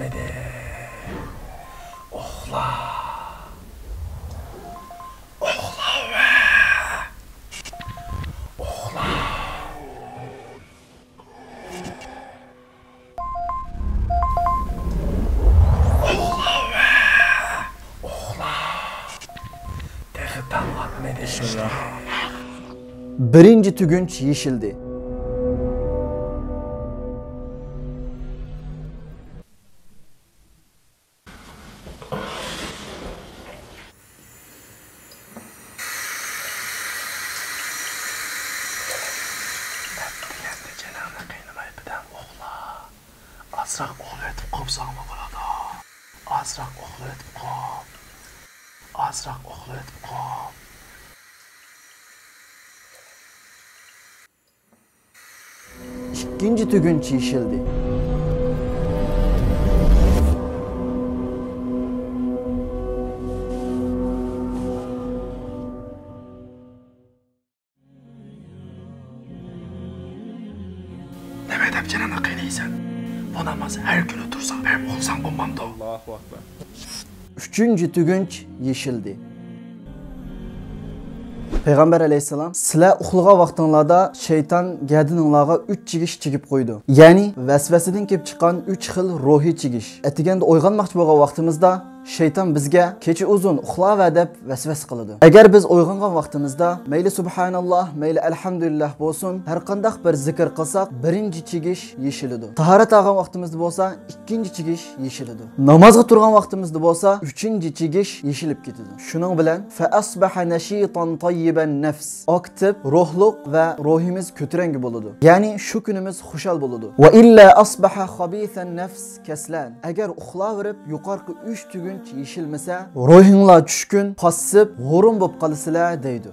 yetmedi. Uxla. Uxla ve. Uxla. Uxla ve. Uxla. Dehi tam atmedi. Birinci tügünç yeşildi. Azroq uxlatib qolsangmi bo'ladi. Azroq uxlatib qol. Azroq uxlatib qol. İkinci tügünç yeşildi. Nima deb canını qiynaysan? Bu namoz her günü tursan ben olsam bulmamdı. Allahu Akbar. Üçüncü tügünç yeşildi. Peygamber aleyhisselam sizlar uxlagan vaqtinglarda şeytan gadininglarga 3 chigish chigib qo'ydi. Ya'ni vasvasadan kelib chiqqan 3 xil ruhiy chigish. Atiganda uyg'onmoqchi bo'lgan vaqtimizda şeytan bizga kecha uzun uxla deb vasvas qiladi. Agar biz uyg'ongan vaqtimizda mayli subhanalloh, mayli alhamdulillah bo'lsin, har qanday bir zikr qilsak, birinchi chigish yeshiladi. Tahorat olgan vaqtimizda bo'lsa, ikkinchi chigish yeshiladi. Namozga turgan vaqtimizda bo'lsa, uchinchi chigish yeshilib ketadi. Shuning bilan fa asbaha nashitan tayyiban nafs. Aktiv, ruhliq va ruhimiz ko'tarangi bo'ladi. Ya'ni shu kunimiz xushal bo'ladi. Va illa asbaha khabisan nafs kaslan. Agar uxlaverib yuqorqi 3 tugun yeshilmasa, ruhinglar tushkun, passiv, g'urun bo'lib qolasizlar deydi.